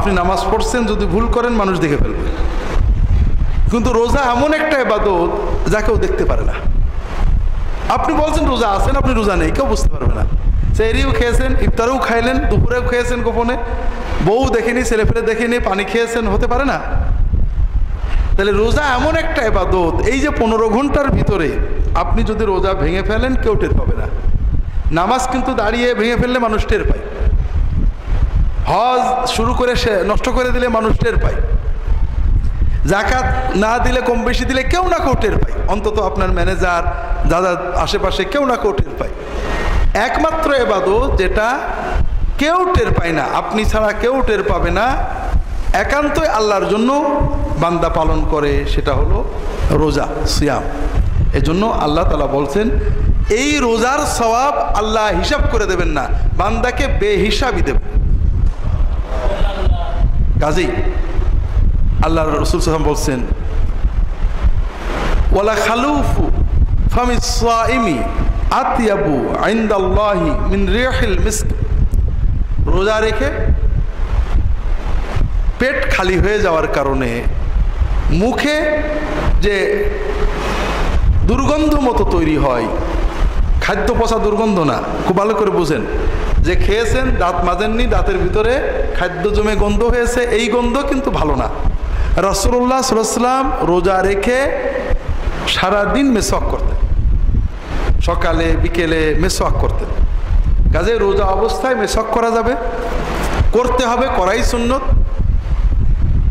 আপনি নামাজ পড়ছেন, যদি ভুল করেন মানুষ দেখে ফেলবে। কিন্তু রোজা এমন একটা ইবাদত যা কেউ দেখতে পারে না। আপনি বলছেন রোজা আছেন, আপনি রোজা নেই, কেউ বুঝতে পারবে না। সেহরিও খেয়েছেন, ইফতারেও খাইলেন, দুপুরেও খেয়েছেন গোপনে, বউ দেখেনি, ছেলেফেলে দেখেনি, পানি খেয়েছেন, হতে পারে না। তাহলে রোজা এমন একটা ইবাদত, এই যে 15 ঘন্টার ভিতরে আপনি যদি রোজা ভেঙে ফেলেন কেউ টের পাবে না। নামাজ কিন্তু দাঁড়িয়ে ভেঙে ফেললে মানুষ টের পায়, হজ শুরু করে সে নষ্ট করে দিলে মানুষ টের পায়, জাকাত না দিলে কম বেশি দিলে কেউ না কেউ টের পায়, অন্তত আপনার ম্যানেজার দাদা আশেপাশে কেউ না কেউ টের পায়। একমাত্র ইবাদত যেটা কেউ টের পায় না, আপনি ছাড়া কেউ টের পাবে না, একান্তই আল্লাহর জন্য বান্দা পালন করে, সেটা হলো রোজা, সিয়াম। এজন্য আল্লাহ তাআলা বলছেন এই রোজার সওয়াব আল্লাহ হিসাব করে দেবেন না, বান্দাকে বেহিসাবি দেবেন। কাজেই আল্লাহর রাসূল সাল্লাল্লাহু আলাইহি ওয়াসাল্লাম বলছেন ওয়ালা খালুফু ফামিস সাইমি আতিয়াবু ইনদাল্লাহি মিন রিহিল মিস্ক। রোজা রেখে পেট খালি হয়ে যাওয়ার কারণে মুখে যে দুর্গন্ধ মতো তৈরি হয়, খাদ্য পচা দুর্গন্ধ না, খুব ভালো করে বুঝেন, যে খেয়েছেন দাঁত মাজেননি, দাঁতের ভিতরে খাদ্য জমে গন্ধ হয়েছে, এই গন্ধ কিন্তু ভালো না। রাসূলুল্লাহ সাল্লাল্লাহু আলাইহি ওয়াসাল্লাম রোজা রেখে সারাদিন মেসওয়াক করতেন, সকালে বিকেলে মেসওয়াক করতেন। কাজে রোজা অবস্থায় মেসওয়াক করা যাবে, করতে হবে, করাই সুন্নত।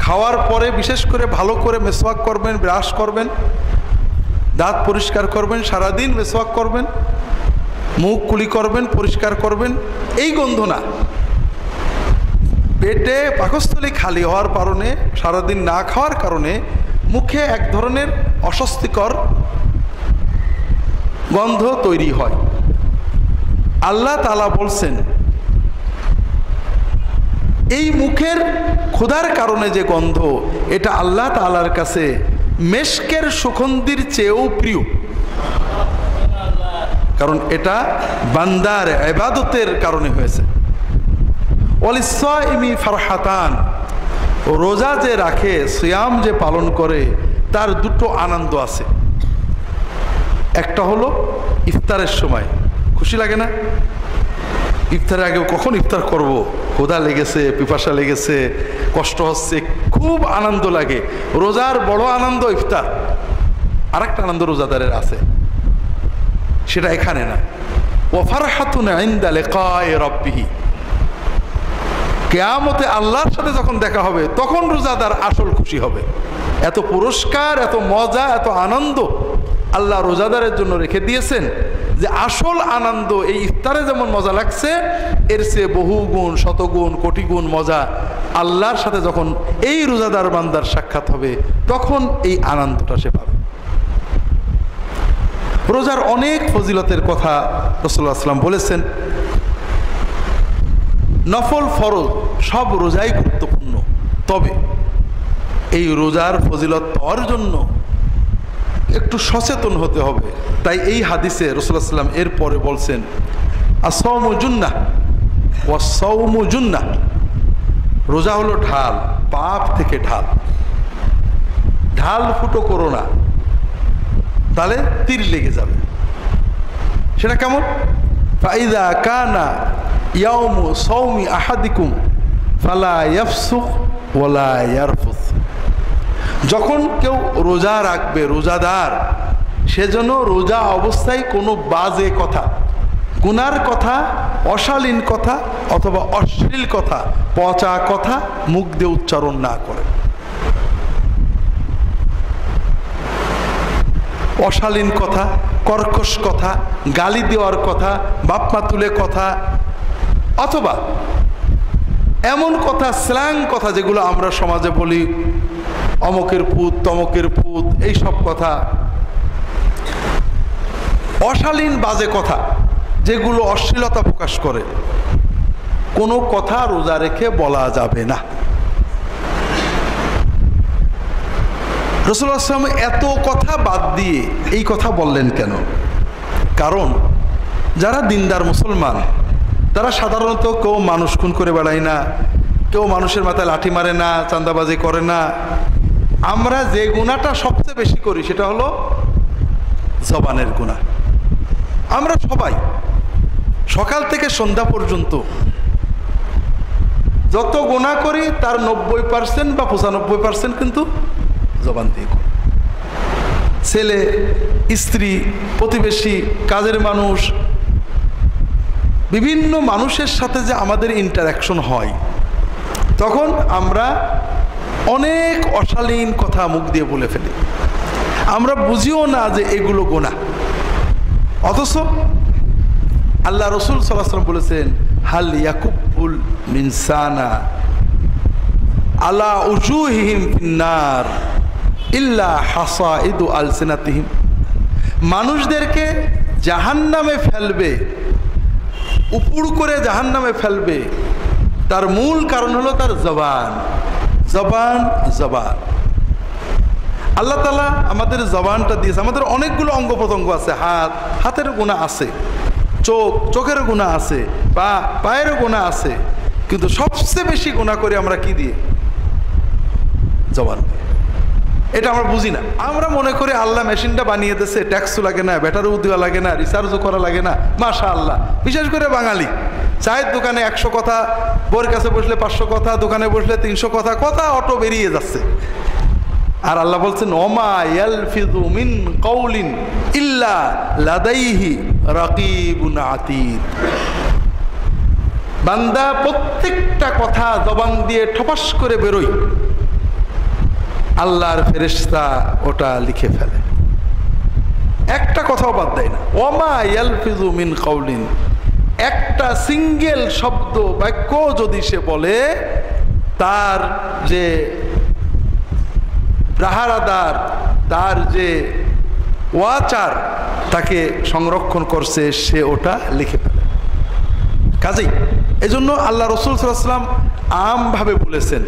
খাওয়ার পরে বিশেষ করে ভালো করে মেসওয়াক করবেন, ব্রাশ করবেন, দাঁত পরিষ্কার করবেন, সারাদিন মেসওয়াক করবেন, মুখ কুলি করবেন, পরিষ্কার করবেন, এই গন্ধ না। পেটে পাকস্থলী খালি হওয়ার কারণে, সারাদিন না খাওয়ার কারণে মুখে এক ধরনের অস্বস্তিকর গন্ধ তৈরি হয়। আল্লাহ তাআলা বলছেন এই মুখের ক্ষুধার কারণে যে গন্ধ, এটা আল্লাহ তাআলার কাছে মেশকের সুগন্ধির চেয়েও প্রিয়, কারণ এটা বান্দার ইবাদতের কারণে হয়েছে। ওয়ালিস-সাইমি ফারহাতান, রোজা যে রাখে, সিয়াম যে পালন করে, তার দুটো আনন্দ আছে। একটা হলো ইফতারের সময় খুশি লাগে না? ইফতারের আগে কখন ইফতার করব, ক্ষুধা লেগেছে, পিপাসা লেগেছে, কষ্ট হচ্ছে, খুব আনন্দ লাগে। রোজার বড় আনন্দ ইফতার। আরেকটা আনন্দ রোজাদারের আছে, সেটা এখানে না। ওয়া ফারহাতুন ইনদা লিকাই রাব্বিহি, কিয়ামতে আল্লাহর সাথে যখন দেখা হবে তখন রোজাদার আসল খুশি হবে। এত পুরস্কার, এত মজা, এত আনন্দ আল্লাহ রোজাদারের জন্য রেখে দিয়েছেন যে আসল আনন্দ এই ইফতারে যেমন মজা লাগছে, এর চেয়ে বহু গুণ, শতগুণ, কোটি গুণ মজা আল্লাহর সাথে যখন এই রোজাদার বান্দার সাক্ষাৎ হবে তখন এই আনন্দটা সে পাবে। রোজার অনেক ফজিলতের কথা রাসূলুল্লাহ সাল্লাল্লাহু আলাইহি ওয়াসাল্লাম বলেছেন। নফল ফরজ সব রোজাই গুরুত্বপূর্ণ, তবে এই রোজার ফজিলত পাওয়ার জন্য একটু সচেতন হতে হবে। তাই এই হাদিসে রাসূলুল্লাহ সাল্লাল্লাহু আলাইহি ওয়াসাল্লাম এর পরে বলছেন আস-সাওমু জুন্নাহ ওয়াস-সাওমু জুন্নাহ, রোজা হলো ঢাল, পাপ থেকে ঢাল। ঢাল ফুটো করো না, তাহলে তীর লেগে যাবে। সেটা কেমন? ফাইদা কানা ইয়াউমু সাওমি আহাদিকুম ফালা ইয়াফসুক ওয়ালা ইয়ারফুস, যখন কেউ রোজা রাখবে, রোজাদার, সেজন্য রোজা অবস্থায় কোনো বাজে কথা, গুনার কথা, অশালীন কথা অথবা অশ্লীল কথা, পচা কথা মুখ দিয়ে উচ্চারণ না করে। অশালীন কথা, কর্কশ কথা, গালি দেওয়ার কথা, বাপমা তুলে কথা, অথবা এমন কথা, স্ল্যাং কথা যেগুলো আমরা সমাজে বলি, অমকের পুত, তমকের পুত, এইসব কথা, অশালীন বাজে কথা যেগুলো অশ্লীলতা প্রকাশ করে, কোনো কথা রোজা রেখে বলা যাবে না। রাসূলুল্লাহ সাল্লাল্লাহু আলাইহি ওয়াসাল্লাম এত কথা বাদ দিয়ে এই কথা বললেন কেন? কারণ যারা দিনদার মুসলমান, তারা সাধারণত কেউ মানুষ খুন করে বেড়ায় না, কেউ মানুষের মাথায় লাঠি মারে না, চাঁদাবাজি করে না। আমরা যে গুনাহটা সবচেয়ে বেশি করি সেটা হলো জবানের গুনাহ। আমরা সবাই সকাল থেকে সন্ধ্যা পর্যন্ত যত গুনাহ করি তার 90% বা 95% কিন্তু জবান দিয়ে করি। ছেলে, স্ত্রী, প্রতিবেশী, কাজের মানুষ, বিভিন্ন মানুষের সাথে যে আমাদের ইন্টারাকশন হয়, তখন আমরা অনেক অশালীন কথা মুখ দিয়ে বলে ফেলি। আমরা বুঝিও না যে এগুলো গুনাহ। অথচ আল্লাহ রসুল সাল্লাল্লাহু আলাইহি ওয়াসাল্লাম বলেছেন, হাল ইয়াকুবুল মিনসানা আলা উজুহিহিম ফিন্নার ইল্লা হাসাইদু আলসিনাতিহিম। মানুষদেরকে জাহান্নামে ফেলবে, উপুড় করে জাহান্নামে ফেলবে, তার মূল কারণ হলো তার জবান। জবান জবান আল্লাহ তাআলা আমাদের জবানটা দিয়েছে। আমাদের অনেকগুলো অঙ্গ প্রত্যঙ্গ আছে। হাতের গুনাহ আছে, চোখের গুনাহ আছে, পায়ের গুনাহ আছে, কিন্তু সবচেয়ে বেশি গুনাহ করি আমরা কি দিয়ে? জবান দিয়ে। এটা আমরা বুঝি না। আমরা মনে করি আল্লাহ মেশিনটা বানিয়ে দিয়েছে, ট্যাক্সও লাগে না, ব্যাটারিও দেওয়া লাগে না, রিচার্জও করা লাগে না, মাশাআল্লাহ। বিশেষ করে বাঙালি চায়ের দোকানে 100 কথা, বউয়ের কাছে বসলে 500 কথা, দোকানে বসলে 300 কথা, কথা অটো বেরিয়ে যাচ্ছে। আর আল্লাহ বলছেন, ওমা ইয়ালফিযু মিন কাউলিন ইল্লা লাদাইহি রাকিবুন আতীদ। বান্দা প্রত্যেকটা কথা জবান দিয়ে ঠপাস করে বেরোয়, আল্লাহর ফেরেশতা ওটা লিখে ফেলে, একটা কথাও বাদ দেয় না। ওমা ইয়ালফিযু মিন কাউলিন, একটা সিঙ্গেল শব্দ বাক্য যদি সে বলে, তার যে পাহারাদার, তার যে ওয়াচার তাকে সংরক্ষণ করছে, সে ওটা লিখে ফেলে। কাজেই এজন্য আল্লাহ রসুল সাল্লাল্লাহু আলাইহি ওয়াসাল্লাম আমভাবে বলেছেন,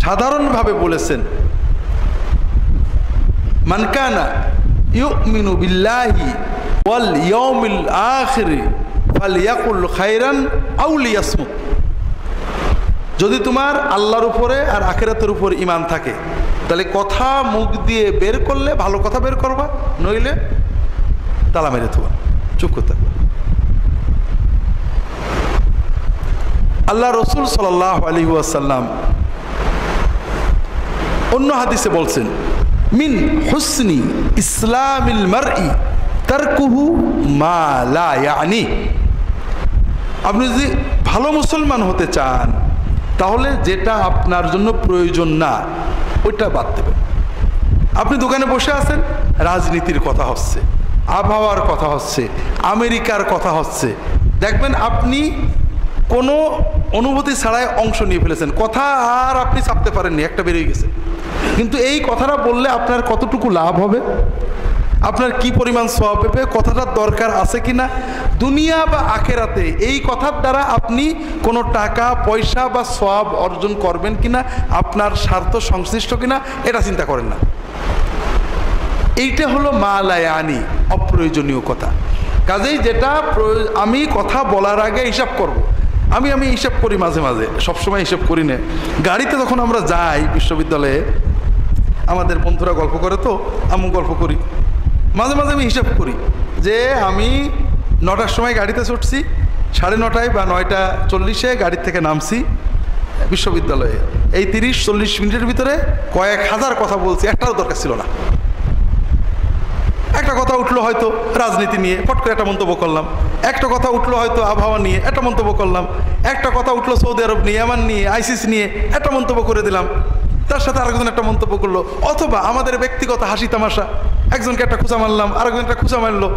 সাধারণভাবে বলেছেন, মান কানা ইউমিনু বিল্লাহি ওয়াল ইয়াউমিল আখির ফালইয়াকুল খায়রান আও লিয়াসমুত। যদি তোমার আল্লাহর উপরে আর আখিরাতের উপর ঈমান থাকে, তাহলে কথা মুখ দিয়ে বের করলে ভালো কথা বের করবা, নইলে তালা মেরে থবা, চুপ করতে। আল্লাহ রসুল সাল্লাল্লাহু আলাইহি ওয়াসাল্লাম অন্য হাদিসে বলছেন, মিন হুসনি ইসলামিল মারই তারকুহু মা লা ইয়ানি। আপনি যদি ভালো মুসলমান হতে চান, তাহলে যেটা আপনার জন্য প্রয়োজন না ওইটা বাদ দেবেন। আপনি দোকানে বসে আছেন, রাজনীতির কথা হচ্ছে, আবহাওয়ার কথা হচ্ছে, আমেরিকার কথা হচ্ছে, দেখবেন আপনি কোনো অনুভূতি ছাড়াই অংশ নিয়ে ফেলেছেন, কথা আর আপনি চাপতে পারেননি, একটা বেরিয়ে গেছে। কিন্তু এই কথাটা বললে আপনার কতটুকু লাভ হবে, আপনার কি পরিমাণ সওয়াব পাবে, কথাটার দরকার আছে কিনা, দুনিয়া বা আখেরাতে এই কথার দ্বারা আপনি কোনো টাকা পয়সা বা সওয়াব অর্জন করবেন কিনা, আপনার স্বার্থ সংশ্লিষ্ট কিনা, এটা চিন্তা করেন না। এইটা হলো মা লা ইয়ানি, অপ্রয়োজনীয় কথা। কাজেই যেটা আমি কথা বলার আগে হিসাব করব। আমি হিসাব করি মাঝে মাঝে, সবসময় হিসাব করি না। গাড়িতে যখন আমরা যাই বিশ্ববিদ্যালয়ে, আমাদের বন্ধুরা গল্প করে, তো আমি গল্প করি, মাঝে মাঝে আমি হিসাব করি যে আমি 9টার সময় গাড়িতে চড়ছি, 9:30 বা 9:40 গাড়ির থেকে নামছি বিশ্ববিদ্যালয়ে। এই 30-40 মিনিটের ভিতরে কয়েক হাজার কথা বলছি, একটারও দরকার ছিল না। একটা কথা উঠলো হয়তো রাজনীতি নিয়ে, ফট করে একটা মন্তব্য করলাম। একটা কথা উঠলো হয়তো আবহাওয়া নিয়ে, একটা মন্তব্য করলাম। একটা কথা উঠলো সৌদি আরব নিয়ে, ইয়ামান নিয়ে, আইসিস নিয়ে, একটা মন্তব্য করে দিলাম। তার সাথে আরেকজন একটা মন্তব্য করলো, অথবা আমাদের ব্যক্তিগত হাসি তামাশা, একজনকে একটা খুঁচা মারলাম, আরেকজন একটা খুঁচা মারলো।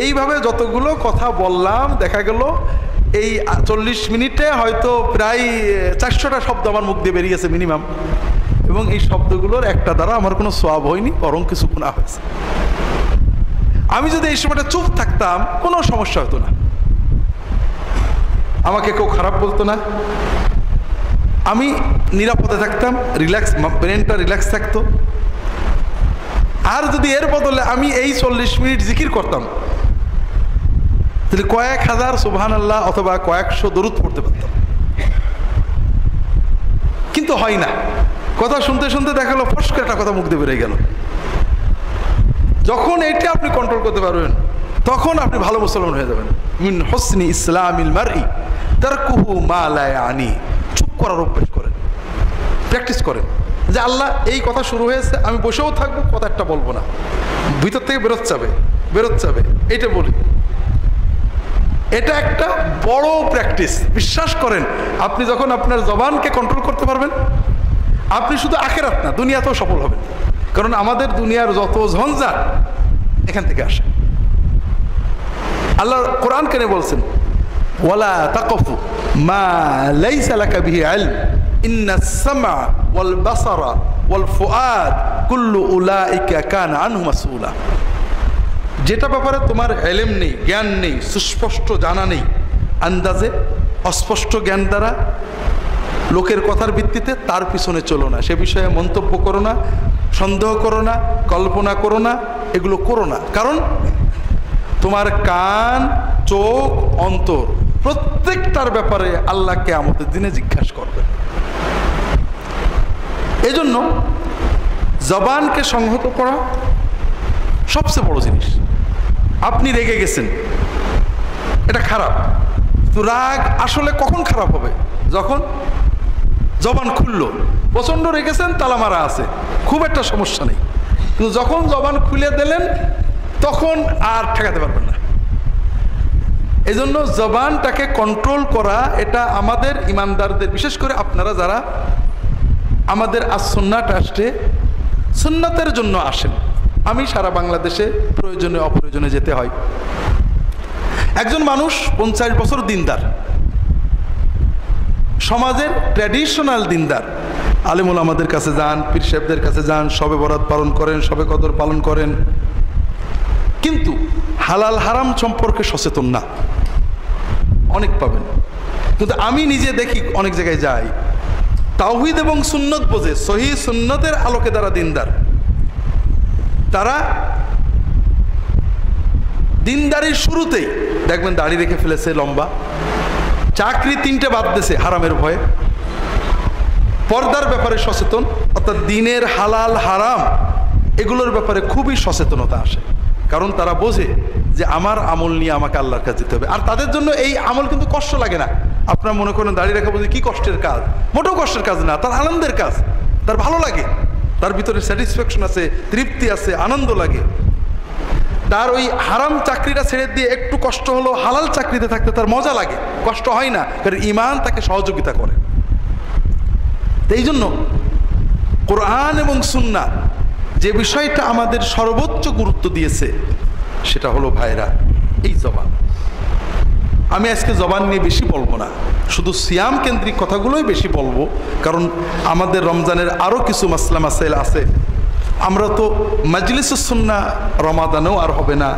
এইভাবে যতগুলো কথা বললাম, দেখা গেল এই 40 মিনিটে হয়তো প্রায় 400টা শব্দ আমার মুখ দিয়ে বেরিয়েছে মিনিমাম। এবং এই শব্দগুলোর একটা দ্বারা আমার কোনো সওয়াব হয়নি, বরং কিছু গুনাহ হয়েছে। আমি যদি এই সময়টা চুপ থাকতাম, কোনো সমস্যা হতো না, আমাকে কেউ খারাপ বলতো না, আমি নিরাপদে থাকতাম, রিল্যাক্স, ব্রেনটা রিল্যাক্স থাকতো। আর যদি এর বদলে আমি এই 40 মিনিট জিকির করতাম, তাহলে কয়েক হাজার সুবহানাল্লাহ অথবা কয়েকশো দরুদ পড়তে পারতাম। কিন্তু হয় না। কথা শুনতে শুনতে দেখা গেলো ফস করে একটা কথা মুখ দিয়ে বেরিয়ে গেল। যখন এটা আপনি কন্ট্রোল করতে পারবেন তখন আপনি ভালো মুসলমান হয়ে যাবেন। মিন হুসনি ইসলামিল মারই তারকুহু মা লা ইয়ানি। চুপ করার অভ্যাস করেন, প্র্যাকটিস করেন যে আল্লাহ এই কথা শুরু হয়েছে, আমি বসেও থাকবো, কথা একটা বলবো না, ভিতর থেকে বেরোচ্ছে এইটা বলি। এটা একটা বড় প্র্যাকটিস। বিশ্বাস করেন, আপনি যখন আপনার জবানকে কন্ট্রোল করতে পারবেন, আপনি শুধু আখিরাত না দুনিয়াতেও সফল হবেন। কারণ আমাদের দুনিয়ার যত ঝঞ্ঝাট এখান থেকে আসে। আল্লাহ কোরআন কেন বলছেন, ওয়ালা তাকফু মা লাইসা লাকা বিহি ইলম ইন্নাস সামআ ওয়াল বাসারা ওয়াল ফুআদ কুল্লু উলাইকা কানা আনহু মাসউলা। যেটা ব্যাপারে তোমার ইলম নেই, জ্ঞান নেই, সুস্পষ্ট জানা নেই, আন্দাজে অস্পষ্ট জ্ঞান দ্বারা লোকের কথার ভিত্তিতে তার পিছনে চলো না, সে বিষয়ে মন্তব্য করো না, সন্দেহ করো না, কল্পনা করো না, এগুলো করো না। কারণ তোমার কান, চোখ, অন্তর প্রত্যেকটার ব্যাপারে আল্লাহ কিয়ামতের দিনে জিজ্ঞাসা করবে। এজন্য জবানকে সংহত করা সবচেয়ে বড় জিনিস। আপনি রেগে গেছেন, এটা খারাপ। তো রাগ আসলে কখন খারাপ হবে? যখন জবান খুললো। প্রচণ্ড রেগেছেন, তালা মারা আছে, খুব একটা সমস্যা নেই। কিন্তু যখন জবান খুলে দিলেন তখন আর ঠেকাতে পারবেন না। এজন্য জবানটাকে কন্ট্রোল করা এটা আমাদের ইমানদারদের, বিশেষ করে আপনারা যারা আমাদের সুন্নাহ ট্রাস্টে সুন্নাতের জন্য আসেন। আমি সারা বাংলাদেশে প্রয়োজনে অপ্রয়োজনে যেতে হয়। একজন মানুষ 50 বছর দিনদার, সমাজের ট্র্যাডিশনাল দিনদার, আলেমুল আমাদের কাছে যান, পীর সাহেবদের কাছে যান, শবে বরাত পালন করেন, শবে কদর পালন করেন, কিন্তু হালাল হারাম সম্পর্কে সচেতন না। অনেক পাবেন, কিন্তু আমি নিজে দেখি অনেক জায়গায় যাই, তাওহীদ এবং সুন্নত বোঝে, সহিহ সুন্নতের আলোকে দ্বারা দিনদার, তারা দিনদারির শুরুতেই দেখবেন দাড়ি রেখে ফেলেছে লম্বা, চাকরি 3টে বাদ দিয়েছে হারামের ভয়ে, পর্দার ব্যাপারে সচেতন, অর্থাৎ দিনের হালাল হারাম এগুলোর ব্যাপারে খুবই সচেতনতা আসে। কারণ তারা বোঝে যে আমার আমল নিয়ে আমাকে আল্লাহর কাছে যেতে হবে। আর তাদের জন্য এই আমল কিন্তু কষ্ট লাগে না। আপনারা মনে করেন দাড়ি রাখা বলতে কি কষ্টের কাজ? মোটেও কষ্টের কাজ না, তার আনন্দের কাজ, তার ভালো লাগে, তার ভিতরে স্যাটিসফ্যাকশন আছে, তৃপ্তি আছে, আনন্দ লাগে। তার ওই হারাম চাকরিটা ছেড়ে দিয়ে একটু কষ্ট হলো হালাল চাকরিতে থাকতে তার মজা লাগে, কষ্ট হয় না, কারণ ঈমান তাকে সহযোগিতা করে। এই জন্য কোরআন এবং সুন্নাহ যে বিষয়টা আমাদের সর্বোচ্চ গুরুত্ব দিয়েছে সেটা হলো ভাইরা এই জবান। আমি আজকে জবান নিয়ে বেশি বলবো না, শুধু সিয়াম কেন্দ্রিক কথাগুলোই বেশি বলবো, কারণ আমাদের রমজানের আরও কিছু মাসলা মাসাইল আছে। আমরা তো মাজলিসুস সুন্নাহ রমাদানেও আর হবে না,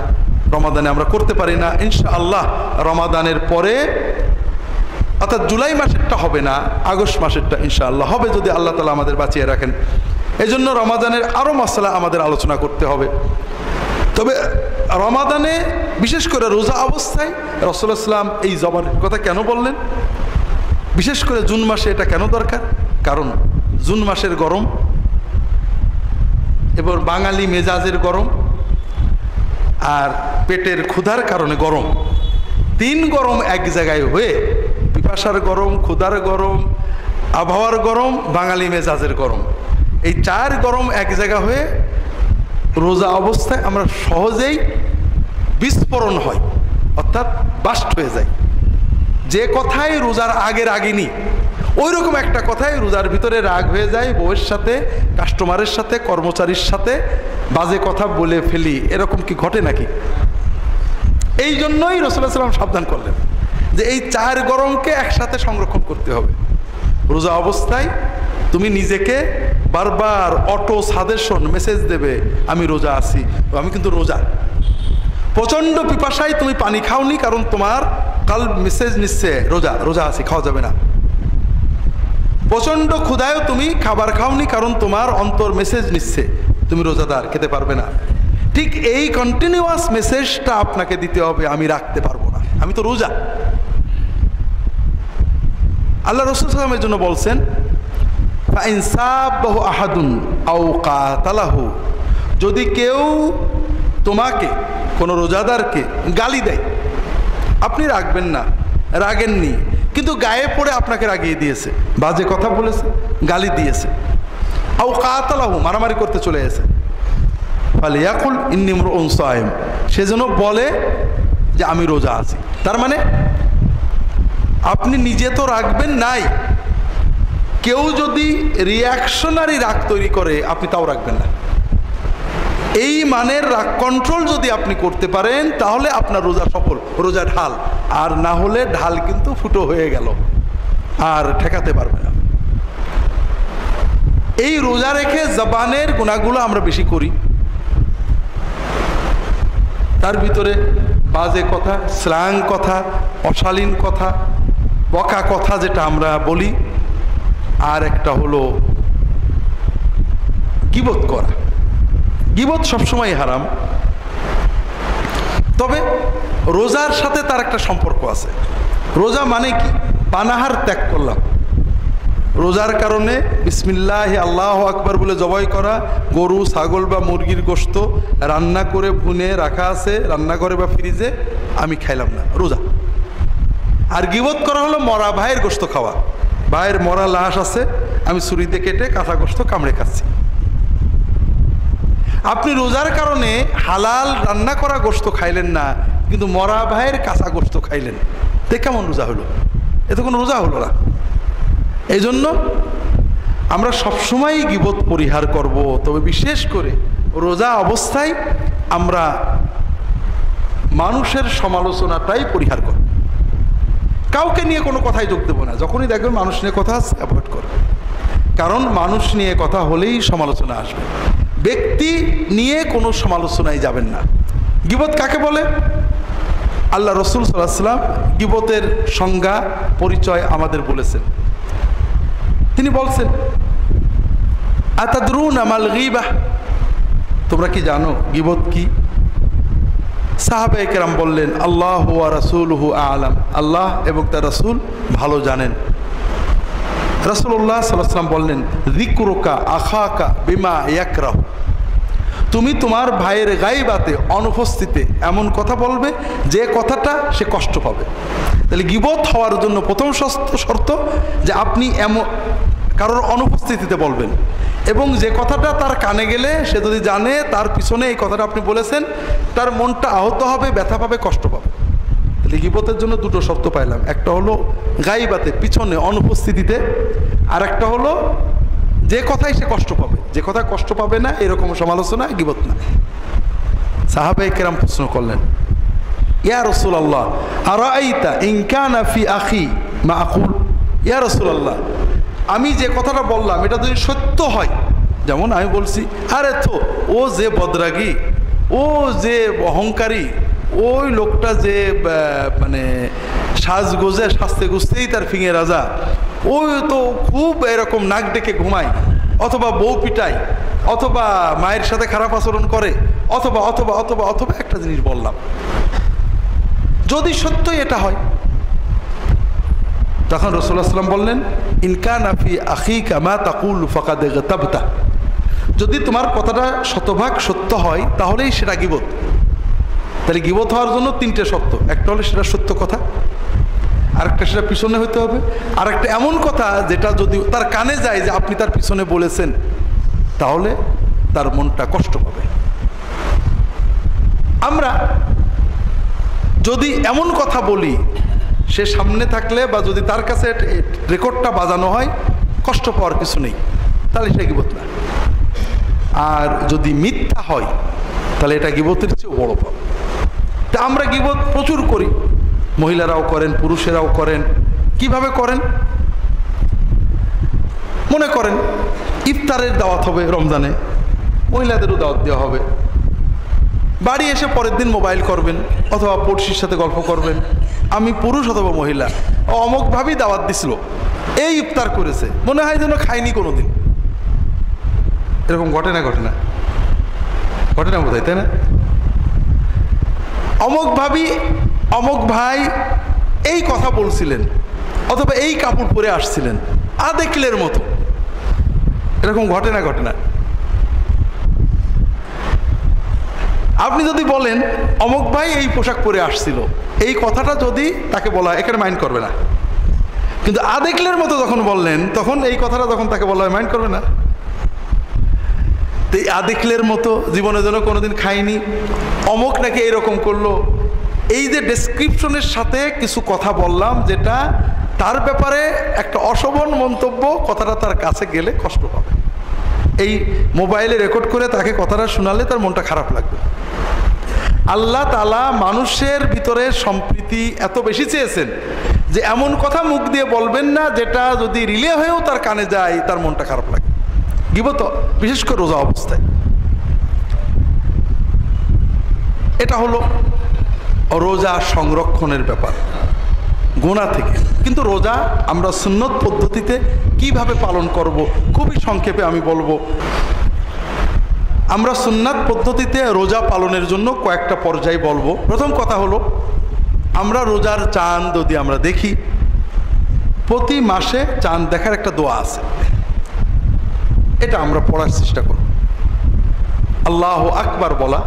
রমাদানে আমরা করতে পারি না। ইনশাআল্লাহ রমাদানের পরে, অর্থাৎ জুলাই মাসেরটা হবে না, আগস্ট মাসেরটা ইনশাআল্লাহ হবে যদি আল্লাহ তাআলা আমাদের বাঁচিয়ে রাখেন। এই জন্য রমাদানের আরও মাসলা আমাদের আলোচনা করতে হবে। তবে রমাদানে বিশেষ করে রোজা অবস্থায় রাসূলুল্লাহ সাল্লাল্লাহু আলাইহি ওয়াসাল্লাম এই জবানের কথা কেন বললেন? বিশেষ করে জুন মাসে এটা কেন দরকার? কারণ জুন মাসের গরম এবং বাঙালি মেজাজের গরম আর পেটের ক্ষুধার কারণে গরম, 3 গরম এক জায়গায় হয়ে, পিপাসার গরম, ক্ষুধার গরম, আবহাওয়ার গরম, বাঙালি মেজাজের গরম, এই 4 গরম এক জায়গা হয়ে রোজা অবস্থায় আমরা সহজেই বিস্ফোরণ হয়, অর্থাৎ বাস্ট হয়ে যায়। যে কথাই রোজার আগের রাগিনী, ওই রকম একটা কথাই রোজার ভিতরে রাগ হয়ে যায়, বউয়ের সাথে, কাস্টমারের সাথে, কর্মচারীর সাথে বাজে কথা বলে ফেলি। এরকম কি ঘটে নাকি? এই জন্যই রাসূলুল্লাহ সাল্লাল্লাহু আলাইহি ওয়াসাল্লাম সাবধান করলেন যে এই 4 গরমকে একসাথে সংরক্ষণ করতে হবে। রোজা অবস্থায় তুমি নিজেকে বারবার অটো সাজেশন মেসেজ দেবে, আমি রোজা আছি, আমি কিন্তু রোজা। প্রচণ্ড পিপাসায় তুমি পানি খাওনি, কারণ তোমার কাল মেসেজ নিচ্ছে রোজা, রোজা আছি, খাওয়া যাবে না। প্রচণ্ড ক্ষুধায়ও তুমি খাবার খাওনি, কারণ তোমার অন্তর মেসেজ নিচ্ছে তুমি রোজাদার, খেতে পারবে না। ঠিক এই কন্টিনিউয়াস মেসেজটা আপনাকে দিতে হবে, আমি রাখতে পারবো না, আমি তো রোজা। আল্লাহ রাসূল সাল্লাল্লাহু আলাইহি ওয়াসাল্লামের জন্য বলছেন ফাইন সাব্বাহু আহাদুন আও কাতালাহু, যদি কেউ তোমাকে কোনো রোজাদারকে গালি দেয়, আপনি রাখবেন না, রাগেননি, কিন্তু গায়ে পড়ে আপনাকে রাগিয়ে দিয়েছে, বাজে কথা বলেছে, গালি দিয়েছে, আও কাতালাহু, মারামারি করতে চলে গেছে, ফালিয়াকুল ইন্নী ইমরুউন সায়েম, সেজন্য বলে যে আমি রোজা আছি। তার মানে আপনি নিজে তো রাখবেন নাই, কেউ যদি রিয়াকশনারি রাগ তৈরি করে আপনি তাও রাখবেন না। এই মানের রাগ কন্ট্রোল যদি আপনি করতে পারেন তাহলে আপনার রোজা সফল, রোজা ঢাল। আর না হলে ঢাল কিন্তু ফুটো হয়ে গেল, আর ঠেকাতে পারবে না। এই রোজা রেখে জবানের গুনাহগুলো আমরা বেশি করি, তার ভিতরে বাজে কথা, স্ল্যাং কথা, অশালীন কথা, বকা কথা যেটা আমরা বলি, আর একটা হলো গীবত করা। গীবত সবসময় হারাম, তবে রোজার সাথে তার একটা সম্পর্ক আছে। রোজা মানে কি? পানাহার ত্যাগ করলাম, রোজার কারণে বিসমিল্লাহ আল্লাহু আকবার বলে জবাই করা গরু, ছাগল বা মুরগির গোশত রান্না করে ভুনে রাখা আছে রান্নাঘরে বা ফ্রিজে, আমি খাইলাম না, রোজা। আর গীবত করা হলো মরা ভাইয়ের গোশত খাওয়া, ভাইয়ের মরা লাশ আছে, আমি ছুরিতে কেটে কাঁচা গোশত কামড়ে খাচ্ছি। আপনি রোজার কারণে হালাল রান্না করা গোশত খাইলেন না, কিন্তু মরা ভাইয়ের কাঁচা গোশত খাইলেন, তে কেমন রোজা হলো? এতে কোনো রোজা হলো না। এই জন্য আমরা সবসময় গীবত পরিহার করব, তবে বিশেষ করে রোজা অবস্থায় আমরা মানুষের সমালোচনাটাই পরিহার করব, কাউকে নিয়ে কোনো কথাই যোগ দেবো না। যখনই দেখবেন মানুষ নিয়ে কথা অ্যাভয়েড করবে, কারণ মানুষ নিয়ে কথা হলেই সমালোচনা আসবে, ব্যক্তি নিয়ে কোনো সমালোচনায় যাবেন না। গীবত কাকে বলে? আল্লাহ রসুল সাল্লাল্লাহু আলাইহি ওয়াসাল্লাম গীবতের সংজ্ঞা পরিচয় আমাদের বলেছেন। তিনি বলছেন, আতাদরুনা মাল গীবাহ, তোমরা কি জানো গীবত কি? সাহাবায়ে কেরাম বললেন, আল্লাহু ওয়া রাসূলুহু আ'লাম, আল্লাহ এবং তার রাসূল ভালো জানেন। রাসূলুল্লাহ সাল্লাল্লাহু আলাইহি ওয়াসাল্লাম বললেন, যিকরুকা আখাকা বিমা ইয়াকরাহু, তুমি তোমার ভাইয়ের গায়বাতে, অনুপস্থিতে এমন কথা বলবে যে কথাটা সে কষ্ট পাবে। তাহলে গীবত হওয়ার জন্য প্রথম শর্ত যে আপনি এমন কারোর অনুপস্থিতিতে বলবেন, এবং যে কথাটা তার কানে গেলে সে যদি জানে তার পিছনে এই কথাটা আপনি বলেছেন, তার মনটা আহত হবে, ব্যথা পাবে, কষ্ট পাবে। তাহলে গীবতের জন্য দুটো শর্ত পাইলাম, একটা হলো গায়বাতে, পিছনে, অনুপস্থিতিতে, আর একটা হলো যে কথাই সে কষ্ট পাবে। যে কথা কষ্ট পাবে না এরকম সমালোচনা গীবত না। সাহাবায়ে কেরাম প্রশ্ন করলেন, ইয়া রাসূলুল্লাহ আরাআইতা ইন কানা ফি আখি মা আকুল, ইয়া রাসূলুল্লাহ আমি যে কথাটা বললাম এটা যদি সত্য হয়, যেমন আমি বলছি, আরে তো ও যে বদরাগী, ও যে অহংকারী, ওই লোকটা যে মানে সাজগোজে সাজতে গুজতেই তার ফিঙে রাজা, ওই তো খুব এরকম নাক ডেকে ঘুমায়, অথবা বউ পিটায়, অথবা মায়ের সাথে খারাপ আচরণ করে, অথবা অথবা অথবা অথবা একটা জিনিস বললাম, যদি সত্যই এটা হয়, তখন রাসূলুল্লাহ সাল্লাল্লাহু আলাইহি ওয়াসাল্লাম বললেন, ইন কানা ফি আখিকা মা তাকুল ফাকাদ ইগতাবতা, যদি তোমার কথাটা শতভাগ সত্য হয় তাহলেই সেটা গীবত। তাহলে গীবত হওয়ার জন্য তিনটে শর্ত, একটা হলে সেটা সত্য কথা, আরেকটা সেটা পিছনে হইতে হবে, আর একটা এমন কথা যেটা যদি তার কানে যায় যে আপনি তার পিছনে বলেছেন, তাহলে তার মনটা কষ্ট পাবে। আমরা যদি এমন কথা বলি, সে সামনে থাকলে বা যদি তার কাছে রেকর্ডটা বাজানো হয়, কষ্ট পাওয়ার কিছু নেই, তাহলে সেটা গীবত না। আর যদি মিথ্যা হয় তাহলে এটা গীবতের চেয়ে বড় পাপ। তা আমরা গীবত প্রচুর করি, মহিলারাও করেন, পুরুষেরাও করেন। কিভাবে করেন? মনে করেন ইফতারের দাওয়াত হবে রমজানে, মহিলাদেরও দাওয়াত দেওয়া হবে, বাড়ি এসে পরের দিন মোবাইল করবেন অথবা পড়শির সাথে গল্প করবেন, আমি পুরুষ অথবা মহিলা অমুকভাবেই দাওয়াত দিছিল, এই ইফতার করেছে, মনে হয় যেন খাইনি কোনো দিন। এরকম ঘটে না বোধ হয়, তাই না? অমুক ভাবি, অমুক ভাই এই কথা বলছিলেন, অথবা এই কাপড় পরে আসছিলেন, আদেকলের মতো। এরকম ঘটে না? ঘটে না? আপনি যদি বলেন অমুক ভাই এই পোশাক পরে আসছিল, এই কথাটা যদি তাকে বলা হয় এখানে মাইন্ড করবে না, কিন্তু আদেকলের মতো যখন বললেন তখন এই কথাটা যখন তাকে বলা হয় মাইন্ড করবে না। তো এই আদেকলের মতো জীবনে যেন কোনোদিন খাইনি, অমুক নাকি এরকম করলো, এই যে ডেসক্রিপশনের সাথে কিছু কথা বললাম যেটা তার ব্যাপারে একটা অশোভন মন্তব্য, কথাটা তার কাছে গেলে কষ্ট পাবে। এই মোবাইলে রেকর্ড করে তাকে কথাটা শোনালে তার মনটা খারাপ লাগবে। আল্লাহ তাআলা মানুষের ভিতরে সম্প্রীতি এত বেশি চেয়েছেন যে এমন কথা মুখ দিয়ে বলবেন না যেটা যদি রিলে হয়েও তার কানে যায় তার মনটা খারাপ লাগে। গীবত, বিশেষ করে রোজা অবস্থায়। এটা হলো রোজা সংরক্ষণের ব্যাপার গুনাহ থেকে। কিন্তু রোজা আমরা সুন্নত পদ্ধতিতে কিভাবে পালন করব খুবই সংক্ষেপে আমি বলবো। আমরা সুন্নাত পদ্ধতিতে রোজা পালনের জন্য কয়েকটা পর্যায় বলবো। প্রথম কথা হলো, আমরা রোজার চাঁদ যদি আমরা দেখি, প্রতি মাসে চাঁদ দেখার একটা দোয়া আছে, এটা আমরা পড়ার চেষ্টা করব। আল্লাহু আকবার বলা,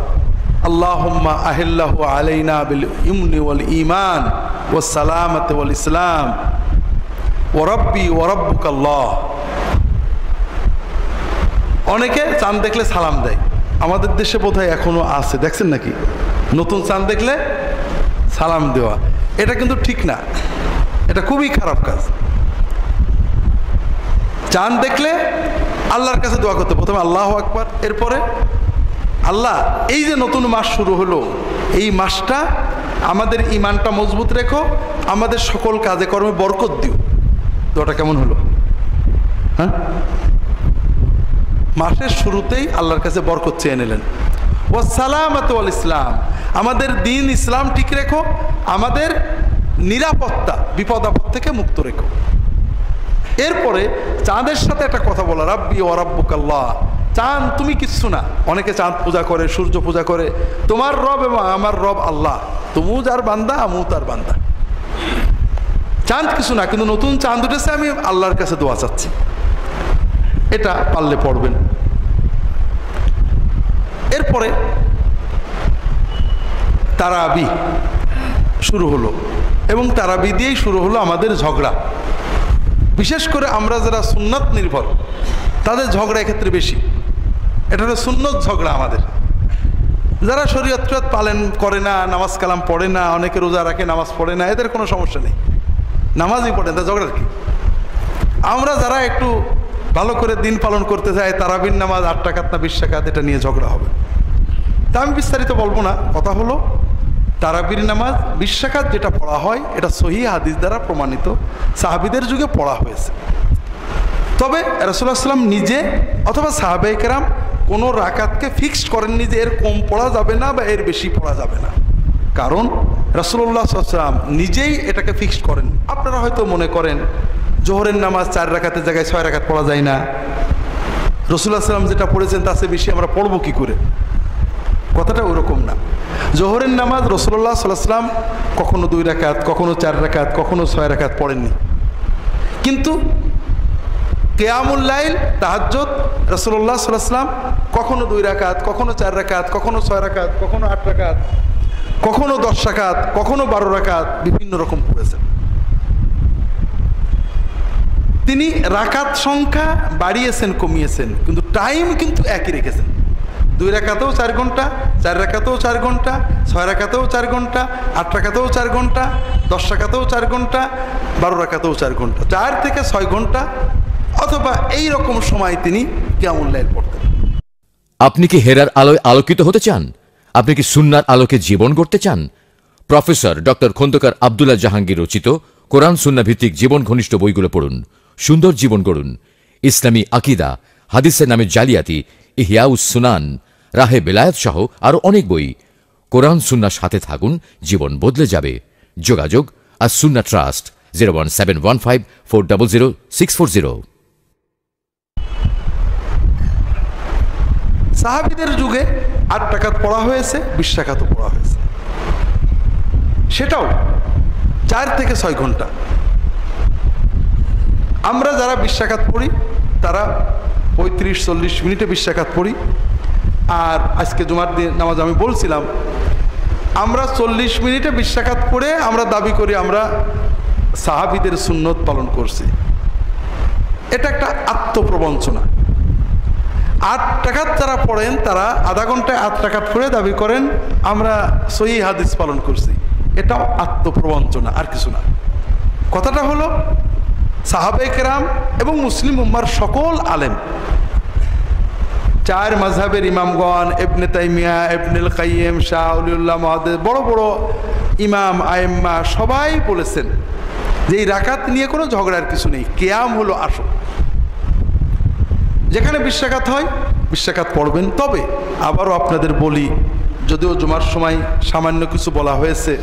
আল্লাহুম্মা আহিল্লাহু আলাইনা বিল ইমনি ওয়াল ঈমান ওয়াস সালামাতি ওয়াল ইসলাম ওয়া রাব্বি ওয়া রাব্বুকাল্লাহ। অনেকে চাঁদ দেখলে সালাম দেয়, আমাদের দেশে বোধহয় এখনো আছে, দেখছেন নাকি? নতুন চাঁদ দেখলে সালাম দেওয়া, এটা কিন্তু ঠিক না, এটা খুবই খারাপ কাজ। চাঁদ দেখলে আল্লাহর কাছে দোয়া করতে, প্রথমে আল্লাহু আকবার, এরপরে আল্লাহ এই যে নতুন মাস শুরু হলো, এই মাসটা আমাদের ঈমানটা মজবুত রেখো, আমাদের সকল কাজে কর্মে বরকত দিও। দোয়াটা কেমন হলো? হ্যাঁ, মাসের শুরুতেই আল্লাহর কাছে বরকত চেয়ে নিলেন। ওয়াস সালামাতু ওয়াল ইসলাম, আমাদের দিন ইসলাম ঠিক রেখো, আমাদের নিরাপত্তা বিপদ আপদ থেকে মুক্ত রেখো। এরপরে চাঁদের সাথে একটা কথা বলা, রাব্বি ওয়া রাব্বুকাল্লাহ, চাঁদ তুমি কিচ্ছু না। অনেকে চাঁদ পূজা করে, সূর্য পূজা করে, তোমার রব এবং আমার রব আল্লাহ, তুমিও যার বান্দা আমিও তার বান্দা। চাঁদ কিছু না, কিন্তু নতুন চাঁদ উঠেছে, আমি আল্লাহর কাছে দোয়া চাচ্ছি। এটা পারলে পড়বেন। এরপরে তারাবি শুরু হলো, এবং তারাবি দিয়েই শুরু হলো আমাদের ঝগড়া। বিশেষ করে আমরা যারা সুন্নাত নির্ভর, তাদের ঝগড়া এক্ষেত্রে বেশি। এটা হলো সুন্নত ঝগড়া। আমাদের যারা শরীয়ত পালন করে না, নামাজ কালাম পড়ে না, অনেকে রোজা রাখে নামাজ পড়ে না, এদের কোনো সমস্যা নেই, নামাজই পড়ে না, ঝগড়ার কি? আমরা যারা একটু ভালো করে দিন পালন করতে চাই, তারাবির নামাজ 8 রাকাত না 20 রাকাত, এটা নিয়ে ঝগড়া হবে। তা আমি বিস্তারিত বলবো না। কথা হলো, তারাবির নামাজ 20 রাকাত যেটা পড়া হয়, এটা সহিহ হাদিস দ্বারা প্রমাণিত, সাহাবীদের যুগে পড়া হয়েছে। তবে রাসূলুল্লাহ সাল্লাল্লাহু আলাইহি ওয়াসাল্লাম নিজে অথবা সাহাবায়ে কেরাম কোনো রাকাতকে ফিক্সড করেননি যে এর কম পড়া যাবে না বা এর বেশি পড়া যাবে না, কারণ রাসূলুল্লাহ সাল্লাল্লাহু আলাইহি ওয়াসাল্লাম নিজেই এটাকে ফিক্সড করেন। আপনারা হয়তো মনে করেন জোহরের নামাজ 4 রাকাতের জায়গায় 6 রাকাত পড়া যায় না, রাসূলুল্লাহ সাল্লাল্লাহু আলাইহি ওয়াসাল্লাম যেটা পড়েছেন তার চেয়ে বেশি আমরা পড়বো কি করে? কথাটা ওরকম না। জোহরের নামাজ রাসূলুল্লাহ সাল্লাল্লাহু আলাইহি ওয়াসাল্লাম কখনো 2 রাকাত, কখনো 4 রাকাত, কখনো 6 রাকাত পড়েননি। কিন্তু কিয়ামুল লাইল, তাহাজ্জুদ, রাসূলুল্লাহ সাল্লাল্লাহু আলাইহি ওয়াসাল্লাম কখনো 2 রাকাত, কখনো 4 রাকাত, কখনো 6 রাকাত, কখনো 8 রাকাত, কখনো 10 রাকাত, কখনো 12 রাকাত, বিভিন্ন রকম পড়েছেন। তিনি রাকাত সংখ্যা বাড়িয়েছেন, কমিয়েছেন, কিন্তু টাইম কিন্তু একই রেখেছেন। 2 রাকাতেও 4 ঘন্টা, 4 রাকাতেও 4 ঘন্টা, 6 রাকাতেও 4 ঘন্টা, 8 রাকাতেও 4 ঘন্টা, 10 রাকাতেও 4 ঘন্টা, 12 রাকাতেও 4 ঘন্টা, 4 থেকে 6 ঘন্টা অথবা এই রকম সময় তিনি কিয়ামুল লাইল পড়তেন। আপনি কি হেরার আলোয় আলোকিত হতে চান? আপনি কি সুন্নাহর আলোকে জীবন গড়তে চান? প্রফেসর ডক্টর খন্দকার আব্দুল্লাহ জাহাঙ্গীর রচিত কোরআন সুন্নাহ ভিত্তিক জীবন ঘনিষ্ঠ বইগুলো পড়ুন, সুন্দর জীবন গড়ুন। ইসলামী আকিদা, হাদিসের নামে জালিয়াতি, ইহয়াউস সুনান, রাহে বেলায়েত সহ আরো অনেক বই। কোরআন সুন্নাহর সাথে থাকুন, জীবন বদলে যাবে। যোগাযোগ আর সুন্নাহ ট্রাস্ট 01715400640। সাহাবীদের যুগে 8 রাকাত পড়া হয়েছে, 20 রাকাতও পড়া হয়েছে, সেটাও 4 থেকে 6 ঘন্টা। আমরা যারা 20 রাকাত পড়ি তারা 35-40 মিনিটে 20 রাকাত পড়ি। আর আজকে জুমার দিন নামাজ আমি বলছিলাম, আমরা 40 মিনিটে 20 রাকাত পড়ে আমরা দাবি করি আমরা সাহাবীদের সুন্নত পালন করছি। এটা একটা আত্মপ্রবঞ্চনা। 8 রাকাত যারা পড়েন তারা আধা ঘন্টায় 8 রাকাত পড়ে দাবি করেন আমরা সহিহ হাদিস পালন করছি। এটাও আত্মপ্রবঞ্চনা, আর কিছু না। কথাটা হলো সাহাবায়ে কেরাম এবং মুসলিম উম্মার সকল আলেম, 4 মাযহাবের ইমামগণ, ইবনে তাইমিয়া, ইবনুল কাইয়িম, শাহ ওলিউল্লাহ মুহাদ্দিস, বড় বড় ইমাম আইম্মা সবাই বলেছেন যে এই রাকাত নিয়ে কোনো ঝগড়ার কিছু নেই। কিয়াম হলো আসল। যেখানে 20 রাকাত হয় 20 রাকাত পড়বেন। তবে আবারও আপনাদের বলি, যদিও জুমার সময় সামান্য কিছু বলা হয়েছে,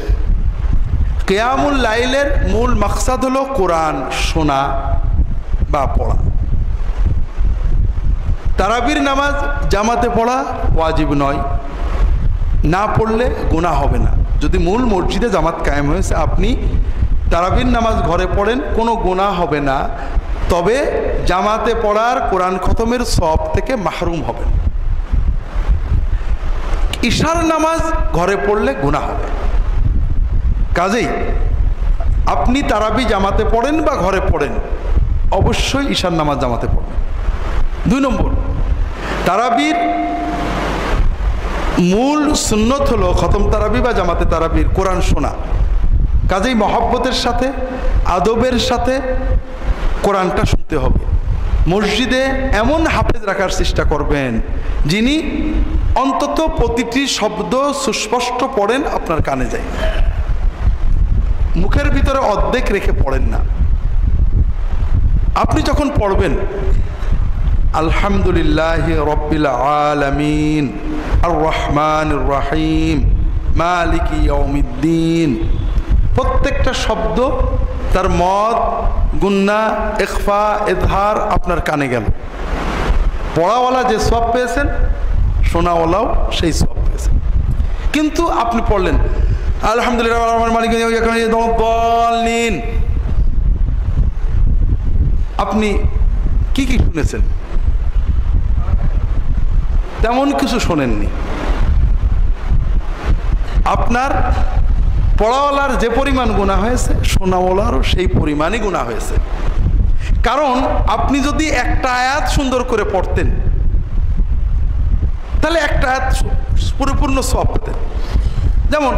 কিয়ামুল লাইলের মূল মাকসাদ হলো কোরআন শোনা বা পড়া। তারাবির নামাজ জামাতে পড়া ওয়াজিব নয়, না পড়লে গুনাহ হবে না। যদি মূল মসজিদে জামাত কায়েম হয়েছে, আপনি তারাবির নামাজ ঘরে পড়েন, কোনো গুনাহ হবে না। তবে জামাতে পড়ার কোরআন খতমের সওয়াব থেকে মাহরুম হবেন। ইশার নামাজ ঘরে পড়লে গুনাহ হবে। কাজেই আপনি তারাবি জামাতে পড়েন বা ঘরে পড়েন, অবশ্যই ইশার নামাজ জামাতে পড়বেন। 2 নম্বর, তারাবির মূল সুন্নত হলো খতম তারাবি বা জামাতে তারাবির কোরআন শোনা। কাজেই মহব্বতের সাথে, আদবের সাথে কোরআনটা শুনতে হবে। মসজিদে এমন হাফেজ রাখার চেষ্টা করবেন যিনি অন্তত প্রতিটি শব্দ সুস্পষ্ট পড়েন, আপনার কানে যায়। মুখের ভিতরে অর্ধেক রেখে পড়েন না। আপনি যখন পড়বেন আলহামদুলিল্লাহি রাব্বিল আলামিন আর রহমানির রহিম মালিকি ইয়াউমিদ্দিন, প্রত্যেকটা শব্দ তার মদ, গুন্না, ইখফা, ইজহার আপনার কানে গেল। পড়াওয়ালা যে সওয়াব পেয়েছেন, শোনাওয়ালাও সেই সওয়াব পেয়েছেন। কিন্তু আপনি পড়লেন আলহামদুলিল্লাহ মালিকি ইয়াউমিদ্দিন, আপনি কি কি শুনেছেন? তেমন কিছু শোনেননি। আপনার পড়াওয়ালার যে পরিমাণ গুনাহ হয়েছে, শোনাওয়ালারও সেই পরিমাণই গুনাহ হয়েছে। কারণ আপনি যদি একটা আয়াত সুন্দর করে পড়তেন, তাহলে একটা আয়াত পরিপূর্ণ সওয়াব পেতেন। যেমন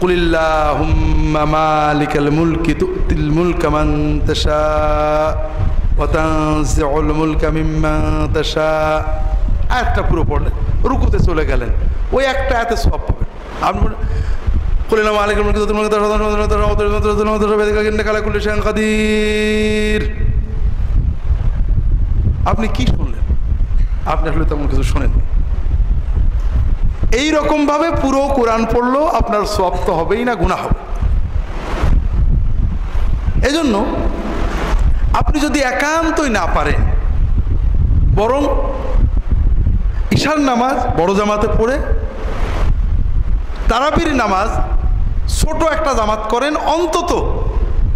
কুলিল্লাহুম্মা মালিকাল মুলকি তুতিল মুলকা মান তাশা ওয়া তানজিউল মুলকা মিম্মান তাশা, আয়াতটা পুরো পড়লেন, রুকুতে চলে গেলেন, ওই একটা আয়াতে সওয়াব পাবেন। আপনি কুলিল্লাহু মালিকাল মুলকি তুতিল মুলকা কাদির, আপনি কি শুনলেন? আপনি আসলে তেমন কিছু শোনেননি। এইরকম ভাবে পুরো কোরআন পড়লেও আপনার সওয়াব তো হবেই না, গুনাহ হবে। এজন্য আপনি যদি একান্তই না পারেন, বরং ইশার নামাজ বড় জামাতে পড়ে তারাবির নামাজ ছোট একটা জামাত করেন, অন্তত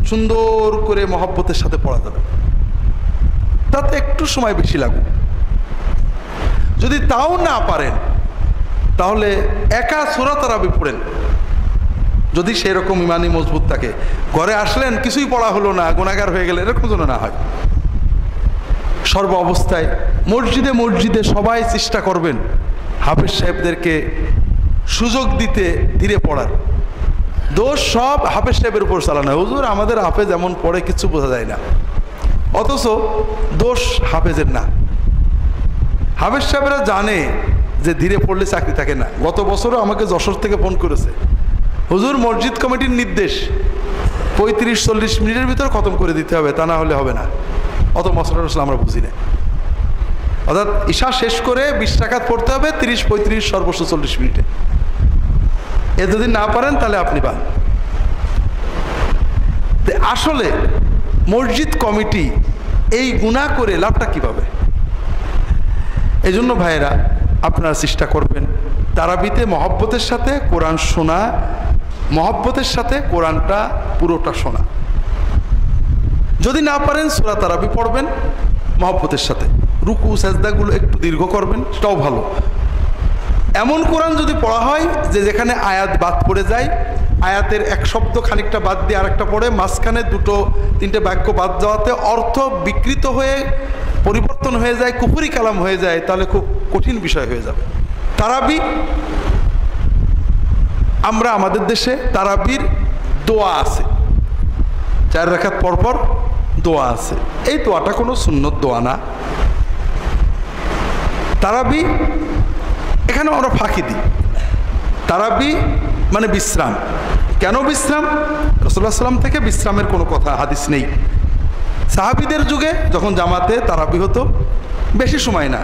সুন্দর করে মহব্বতের সাথে পড়া যাবে। তাতে একটু সময় বেশি লাগুক। যদি তাও না পারেন, তাহলে একা সূরা তারাবি পড়েন। যদি সেই রকম ইমানি মজবুত থাকে, ঘরে আসলেন কিছুই পড়া হলো না, গুনাহগার হয়ে গেলে, এরকম যেন না হয়। সর্ব অবস্থায় মসজিদে মসজিদে সবাই চেষ্টা করবেন হাফেজ সাহেবদেরকে সুযোগ দিতে ধীরে পড়ার। দোষ সব হাফেজ সাহেবের উপর চালানো। হুজুর আমাদের হাফেজ এমন পড়ে কিছু বোঝা যায় না, অথচ দোষ হাফেজের না। হাফেজ সাহেবরা জানে যে ধীরে পড়লে চাকরি থাকে না। গত বছরও আমাকে যশোর থেকে ফোন করেছে, হুজুর মসজিদ কমিটির নির্দেশ 35-40 মিনিটের ভিতর খতম করে দিতে হবে, তা না হলে হবে না। অত মশলা টসলা আমরা বুঝি না। অর্থাৎ ঈশা শেষ করে 20 রাকাত পড়তে হবে 30-35 সর্বোচ্চ 40 মিনিটে। এ যদি না পারেন তাহলে আপনি পান। আসলে মসজিদ কমিটি এই গুনাহ করে লাভটা কি পাবে? এই জন্য ভাইয়েরা আপনারা চেষ্টা করবেন তারাবিতে মহব্বতের সাথে কোরআন শোনা, মহব্বতের সাথে কোরআনটা পুরোটা শোনা। যদি না পারেন সূরা তারাবি পড়বেন মহব্বতের সাথে, রুকু সাজদাগুলো একটু দীর্ঘ করবেন, সেটাও ভালো। এমন কোরআন যদি পড়া হয় যে যেখানে আয়াত বাদ পড়ে যায়, আয়াতের এক শব্দ খানিকটা বাদ দিয়ে আরেকটা পড়ে, মাঝখানে দুটো তিনটে বাক্য বাদ যাওয়াতে অর্থ বিকৃত হয়ে পরিবর্তন হয়ে যায়, কুফরি কালাম হয়ে যায়, তাহলে খুব কঠিন বিষয় হয়ে যাবে। তারাবি, আমরা আমাদের দেশে তারাবির দোয়া আছে, 4 রাকাত পরপর দোয়া আছে। এই দোয়াটা কোনো সুন্নত দোয়া না। তারাবি এখানে আমরা ফাঁকি দিই। তারাবি মানে বিশ্রাম। কেন বিশ্রাম? রাসূলুল্লাহ সাল্লাল্লাহু আলাইহি ওয়াসাল্লাম থেকে বিশ্রামের কোনো কথা হাদিস নেই। সাহাবীদের যুগে যখন জামাতে তারাবি হতো, বেশি সময় না,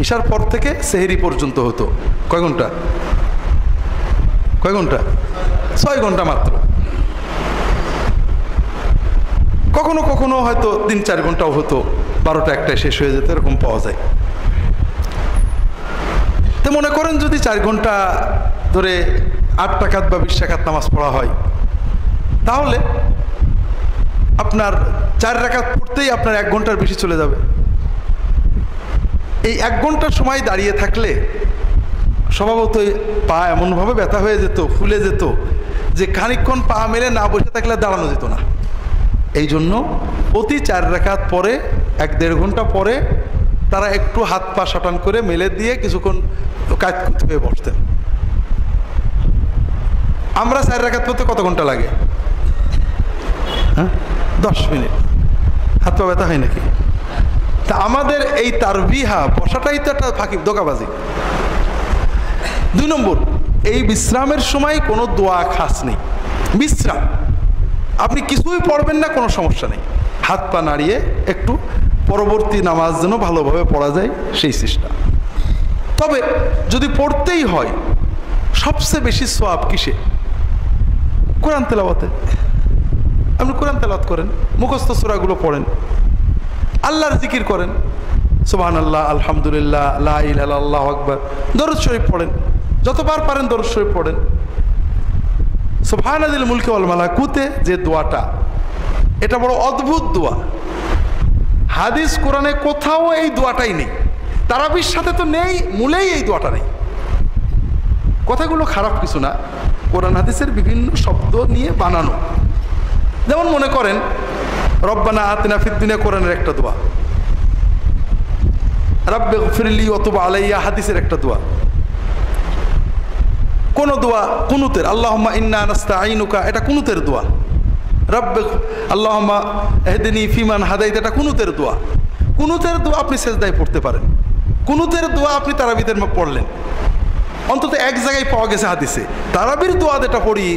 ইশার পর থেকে সেহরি পর্যন্ত হতো। কয় ঘন্টা? 6 ঘন্টা মাত্র। কখনো কখনো হয়তো 3-4 ঘন্টাও হতো, 12টা 1টায় শেষ হয়ে যেত, এরকম পাওয়া যায়। তো মনে করেন যদি 4 ঘন্টা ধরে 8 রাকাত বা 20 রাকাত নামাজ পড়া হয়, তাহলে আপনার 4 রাকাত পড়তেই আপনার 1 ঘন্টার বেশি চলে যাবে। এই 1 ঘন্টার সময় দাঁড়িয়ে থাকলে স্বভাবতই পা এমনভাবে ব্যথা হয়ে যেত, ফুলে যেত, যে খানিকক্ষণ পা মেলে না বসে থাকলে দাঁড়ানো যেত না। এই জন্য প্রতি 4 রাকাত পরে 1-1.5 ঘন্টা পরে তারা একটু হাত পা সাটান করে মেলে দিয়ে কিছুক্ষণ কাজ হয়ে বসতেন। আমরা 4 রাকাত পড়তে কত ঘন্টা লাগে? হ্যাঁ, 10 মিনিট। হাত পা ব্যথা হয় নাকি? তা আমাদের এই তারবিহা বসাটাই তো একটা ফাঁকি, ধোঁকাবাজি। 2 নম্বর, এই বিশ্রামের সময় কোনো দোয়া খাস নেই। বিশ্রাম, আপনি কিছুই পড়বেন না, কোনো সমস্যা নেই, হাত পা নাড়িয়ে একটু পরবর্তী নামাজ যেন ভালোভাবে পড়া যায় সেই চেষ্টা। তবে যদি পড়তেই হয়, সবচেয়ে বেশি সওয়াব কিসে? কোরআন তেলাওয়াতে। আপনি কোরআন তেলাওয়াত করেন, মুখস্থ সূরাগুলো পড়েন, আল্লাহর জিকির করেন, সুবহানাল্লাহ, আলহামদুলিল্লাহ, লা ইলাহা ইল্লাল্লাহ, আল্লাহু আকবার, দরুদ শরীফ পড়েন, যতবার পারেন দরুদ শরীফ পড়েন। সুবহানাল মুলকি ওয়াল মালাকুতে যে দোয়াটা, এটা বড় অদ্ভুত দোয়া। হাদিস কোরআনে কোথাও এই দোয়াটাই নেই, তারাবির সাথে তো নেই, মূলেই এই দোয়াটা নেই। কথাগুলো খারাপ কিছু না, কোরআন হাদিসের বিভিন্ন শব্দ নিয়ে বানানো। যেমন মনে করেন রব্বানা আতিনা ফিদ দুনিয়া, কোরআনের একটা দোয়া। রাব্বি গফিরলি ওয়া তুব আলাইয়া, হাদিসের একটা দোয়া। কোন দোয়া কুনুতের, আল্লাহুম্মা ইন্না নাস্তাঈনুকা, এটা কুনুতের দোয়া। রাব্বি আল্লাহুম্মা ইহদিনি ফিমান হাদাইতা, এটা কুনুতের দোয়া। কুনুতের দোয়া আপনি সেজদায় পড়তে পারেন, কুনুতের দোয়া আপনি তারাবিতে পড়লেন, অন্তত এক জায়গায় পাওয়া গেছে হাদিসে। তারাবির দোয়া যেটা পড়ি,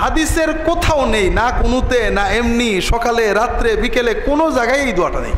হাদিসের কোথাও নেই, না কুনুতে, না এমনি সকালে রাত্রে বিকেলে, কোনো জায়গায় এই দোয়াটা নেই।